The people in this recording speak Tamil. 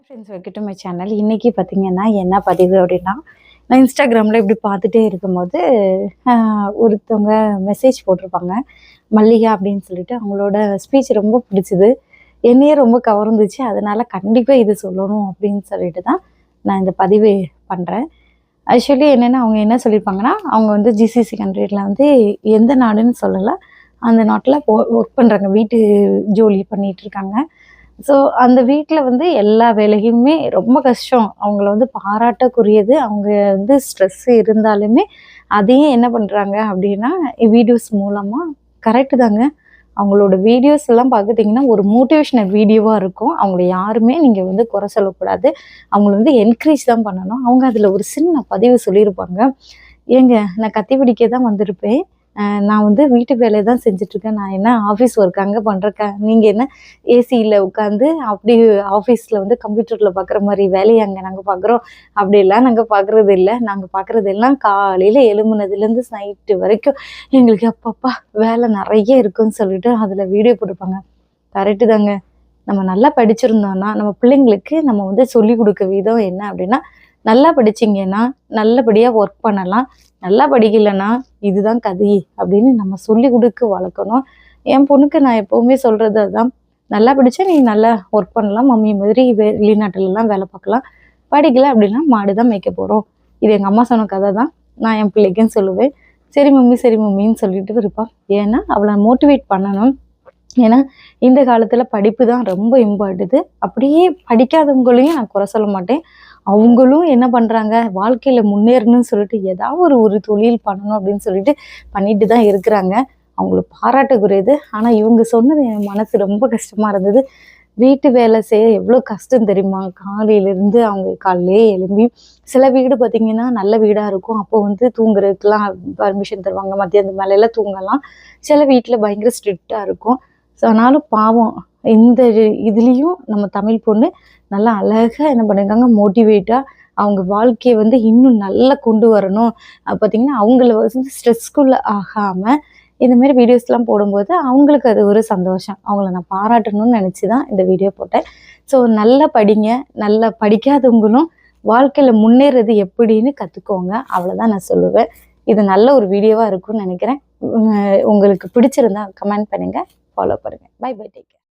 Friends welcome to my channel. இன்றைக்கி பார்த்தீங்கன்னா என்ன பதிவு அப்படின்னா, நான் இன்ஸ்டாகிராமில் இப்படி பார்த்துட்டே இருக்கும்போது ஒருத்தவங்க மெசேஜ் போட்டிருப்பாங்க. மல்லிகா அப்படின்னு சொல்லிட்டு அவங்களோட ஸ்பீச் ரொம்ப பிடிச்சிது. என்னையே ரொம்ப கவர்ந்துச்சு. அதனால் கண்டிப்பாக இது சொல்லணும் அப்படின்னு சொல்லிட்டு தான் நான் இந்த பதிவு பண்ணுறேன். ஆக்சுவலி என்னென்னா அவங்க என்ன சொல்லியிருப்பாங்கன்னா, அவங்க வந்து ஜிசிசி கண்ட்ரியில் வந்து எந்த நாடுன்னு சொல்லலை, அந்த நாட்டில் ஒர்க் பண்ணுறாங்க, வீட்டு ஜோலி பண்ணிகிட்ருக்காங்க. ஸோ அந்த வீட்டில் வந்து எல்லா வேலையுமே ரொம்ப கஷ்டம். அவங்கள வந்து பாராட்டக்குரியது. அவங்க வந்து ஸ்ட்ரெஸ்ஸு இருந்தாலுமே அதையும் என்ன பண்ணுறாங்க அப்படின்னா, வீடியோஸ் மூலமாக கரெக்டு தாங்க. அவங்களோட வீடியோஸ் எல்லாம் பார்த்துட்டிங்கன்னா ஒரு மோட்டிவேஷனல் வீடியோவாக இருக்கும். அவங்கள யாருமே நீங்கள் வந்து குறை சொல்லக்கூடாது. அவங்கள வந்து என்கரேஜ் தான் பண்ணணும். அவங்க அதில் ஒரு சின்ன பதிவு சொல்லியிருப்பாங்க. ஏங்க, நான் கத்தி பிடிக்க தான் வந்திருப்பேன். நான் வந்து வீட்டு வேலையை தான் செஞ்சுட்ருக்கேன். நான் என்ன ஆஃபீஸ் ஒர்க் அங்கே பண்ணுறேன். நீங்கள் என்ன ஏசியில் உட்காந்து அப்படி ஆஃபீஸில் வந்து கம்ப்யூட்டரில் பார்க்குற மாதிரி வேலையை அங்கே நாங்கள் பார்க்குறோம். அப்படியெல்லாம் நாங்கள் பார்க்குறது இல்லை. நாங்கள் பார்க்குறது எல்லாம் காலையில் எழும்புனதுலேருந்து நைட்டு வரைக்கும் எங்களுக்கு அப்பப்பா வேலை நிறைய இருக்குன்னு சொல்லிட்டு அதில் வீடியோ போட்டுருப்பாங்க. கரெக்டு தாங்க. நம்ம நல்லா படிச்சிருந்தோன்னா நம்ம பிள்ளைங்களுக்கு நம்ம வந்து சொல்லிக் கொடுக்க விதம் என்ன அப்படின்னா, நல்லா படிச்சிங்கன்னா நல்லபடியாக ஒர்க் பண்ணலாம். நல்லா படிக்கலைன்னா இதுதான் கதை அப்படின்னு நம்ம சொல்லி கொடுக்க வளர்க்கணும். என் பொண்ணுக்கு நான் எப்போவுமே சொல்கிறது அதுதான். நல்லா படித்தா நீ நல்லா ஒர்க் பண்ணலாம், மம்மி மாதிரி வெளிநாட்டிலலாம் வேலை பார்க்கலாம். படிக்கலை அப்படின்னா மாடு தான் மேய்க்க போகிறோம். இது எங்கள் அம்மா சொன்ன கதை தான். நான் என் பிள்ளைக்குன்னு சொல்லுவேன். சரி மம்மி சரி மம்மின்னு சொல்லிட்டு இருப்பாள். ஏன்னா அவளை மோட்டிவேட் பண்ணணும். ஏன்னா இந்த காலத்தில் படிப்பு தான் ரொம்ப இம்பார்ட்டது. அப்படியே படிக்காதவங்களையும் நான் குறை சொல்ல மாட்டேன். அவங்களும் என்ன பண்ணுறாங்க, வாழ்க்கையில் முன்னேறணும்னு சொல்லிட்டு ஏதாவது ஒரு தொழில் பண்ணணும் அப்படின்னு சொல்லிட்டு பண்ணிட்டு தான் இருக்கிறாங்க. அவங்கள பாராட்டுக்குரியது. ஆனால் இவங்க சொன்னது என் மனசு ரொம்ப கஷ்டமாக இருந்தது. வீட்டு வேலை செய்ய எவ்வளோ கஷ்டம் தெரியுமா? காலையிலேருந்து அவங்க காலையிலே எழும்பி, சில வீடு பார்த்திங்கன்னா நல்ல வீடாக இருக்கும். அப்போ வந்து தூங்குறதுக்கெலாம் பர்மிஷன் தருவாங்க. மத்தியானம் மேலெல்லாம் தூங்கலாம். சில வீட்டில் பயங்கர ஸ்ட்ரிக்டாக இருக்கும். ஸோ ஆனாலும் பாவம் இந்த இதுலேயும் நம்ம தமிழ் பொண்ணு நல்லா அழகாக என்ன பண்ணியிருக்காங்க, மோட்டிவேட்டாக அவங்க வாழ்க்கையை வந்து இன்னும் நல்லா கொண்டு வரணும். பார்த்திங்கன்னா அவங்கள வந்து ஸ்ட்ரெஸ்க்குள்ளே ஆகாமல் இந்தமாரி வீடியோஸ்லாம் போடும்போது அவங்களுக்கு அது ஒரு சந்தோஷம். அவங்கள நான் பாராட்டணும்னு நினச்சி தான் இந்த வீடியோ போட்டேன். ஸோ நல்லா படிங்க. நல்லா படிக்காதவங்களும் வாழ்க்கையில் முன்னேறது எப்படின்னு கற்றுக்கோங்க. அவ்வளோதான் நான் சொல்லுவேன். இது நல்ல ஒரு வீடியோவாக இருக்கும்னு நினைக்கிறேன். உங்களுக்கு பிடிச்சிருந்தா கமெண்ட் பண்ணுங்கள், ஃபாலோ பண்ணுங்கள். Bye bye, take care.